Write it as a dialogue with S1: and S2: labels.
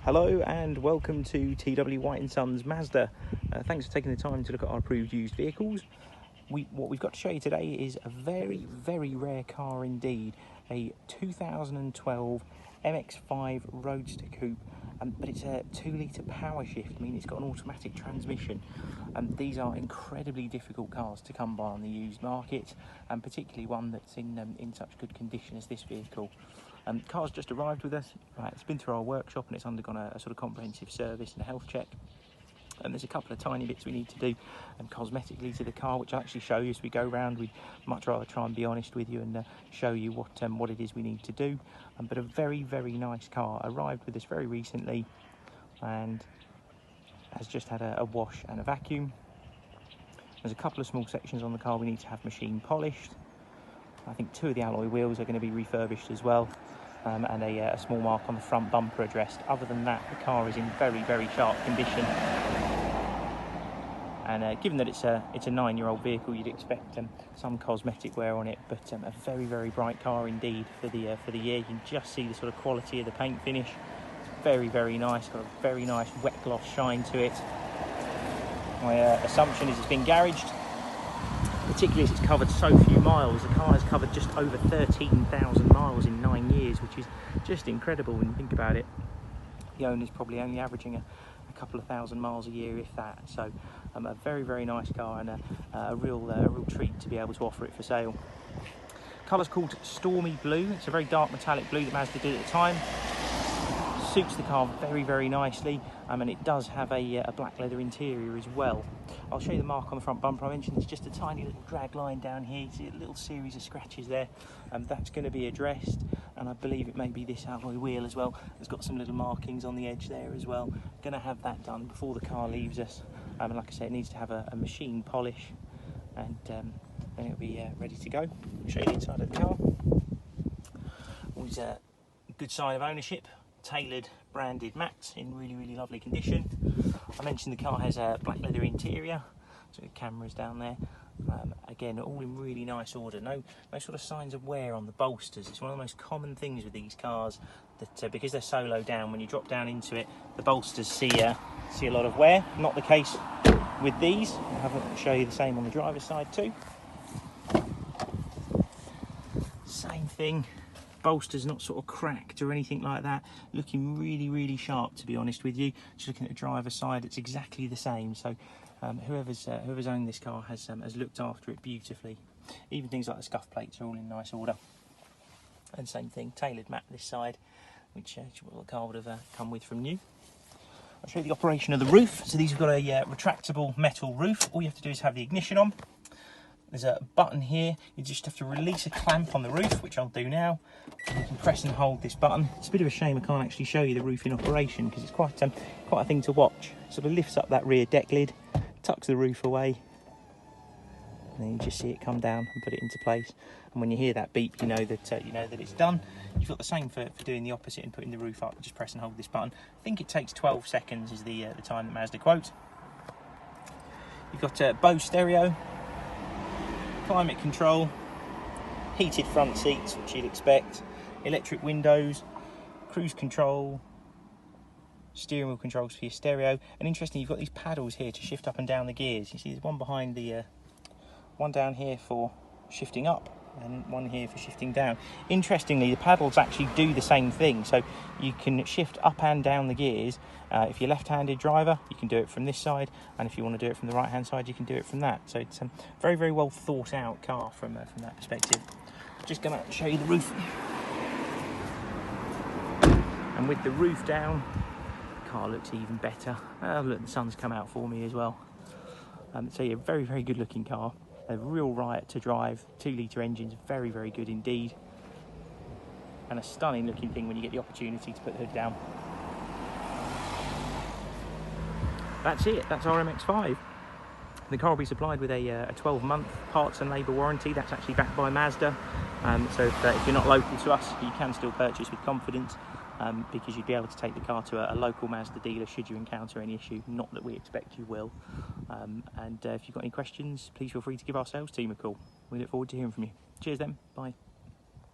S1: Hello and welcome to TW White & Sons Mazda. Thanks for taking the time to look at our approved used vehicles. What we've got to show you today is a very, very rare car indeed. A 2012 MX-5 Roadster Coupe, but it's a 2-litre power shift, meaning it's got an automatic transmission. These are incredibly difficult cars to come by on the used market, and particularly one that's in such good condition as this vehicle. Car's just arrived with us. It's been through our workshop and it's undergone a sort of comprehensive service and a health check. And there's a couple of tiny bits we need to do cosmetically to the car, which I'll actually show you as we go round. We'd much rather try and be honest with you and show you what it is we need to do. But a very, very nice car. Arrived with us very recently and has just had a wash and a vacuum. There's a couple of small sections on the car we need to have machine polished. I think 2 of the alloy wheels are going to be refurbished as well, and a small mark on the front bumper addressed. Other than that, the car is in very, very sharp condition. And given that it's a 9-year-old vehicle, you'd expect some cosmetic wear on it, but a very, very bright car indeed for the year. You can just see the sort of quality of the paint finish. It's very, very nice. Got a very nice wet gloss shine to it. My assumption is it's been garaged, particularly as it's covered so few miles. The car has covered just over 13,000 miles in 9 years, which is just incredible when you think about it. The owner's probably only averaging a couple of thousand miles a year, if that. So a very, very nice car and a real treat to be able to offer it for sale. Colour's called Stormy Blue. It's a very dark metallic blue that Mazda did at the time. Suits the car very, very nicely, and it does have a black leather interior as well. I'll show you the mark on the front bumper. I mentioned there's just a tiny little drag line down here. You see a little series of scratches there. That's going to be addressed, and I believe it may be this alloy wheel as well. It's got some little markings on the edge there as well. Going to have that done before the car leaves us. And like I said, it needs to have a machine polish, and then it'll be ready to go. I'll show you the inside of the car. Always a good sign of ownership. Tailored branded mats in really, really lovely condition. I mentioned the car has a black leather interior, so the cameras down there. Again, all in really nice order. No sort of signs of wear on the bolsters. It's one of the most common things with these cars that because they're so low down, when you drop down into it, the bolsters see a lot of wear. Not the case with these. I'll show you the same on the driver's side too. Same thing. Bolsters not sort of cracked or anything like that, looking really, really sharp, to be honest with you. Just looking at the driver's side, it's exactly the same. So whoever's owned this car has looked after it beautifully. Even things like the scuff plates are all in nice order. And same thing, tailored mat this side, which the car would have come with from new. I'll show you the operation of the roof. So these have got a retractable metal roof. All you have to do is have the ignition on. There's a button here. You just have to release a clamp on the roof, which I'll do now. And you can press and hold this button. It's a bit of a shame I can't actually show you the roof in operation because it's quite a thing to watch. Sort of lifts up that rear deck lid, tucks the roof away, and then you just see it come down and put it into place. And when you hear that beep, you know that it's done. You've got the same for doing the opposite and putting the roof up. Just press and hold this button. I think it takes 12 seconds is the time that Mazda quotes. You've got BOSE stereo, climate control, heated front seats, which you'd expect, electric windows, cruise control, steering wheel controls for your stereo, and interesting, you've got these paddles here to shift up and down the gears. You see there's one behind the one down here for shifting up and one here for shifting down. Interestingly, the paddles actually do the same thing, so you can shift up and down the gears. If you're left-handed driver, you can do it from this side, and if you want to do it from the right-hand side, you can do it from that. So it's a very, very well thought-out car from that perspective. Just going to show you the roof. And with the roof down, the car looks even better. Look, the sun's come out for me as well. So yeah, very, very good-looking car. A real riot to drive. 2-litre engines, very, very good indeed. And a stunning looking thing when you get the opportunity to put the hood down. That's it, that's our MX-5. The car will be supplied with a 12-month parts and labour warranty. That's actually backed by Mazda. So if you're not local to us, you can still purchase with confidence because you'd be able to take the car to a local Mazda dealer should you encounter any issue. Not that we expect you will. And if you've got any questions, please feel free to give our sales team a call. We look forward to hearing from you. Cheers then, bye.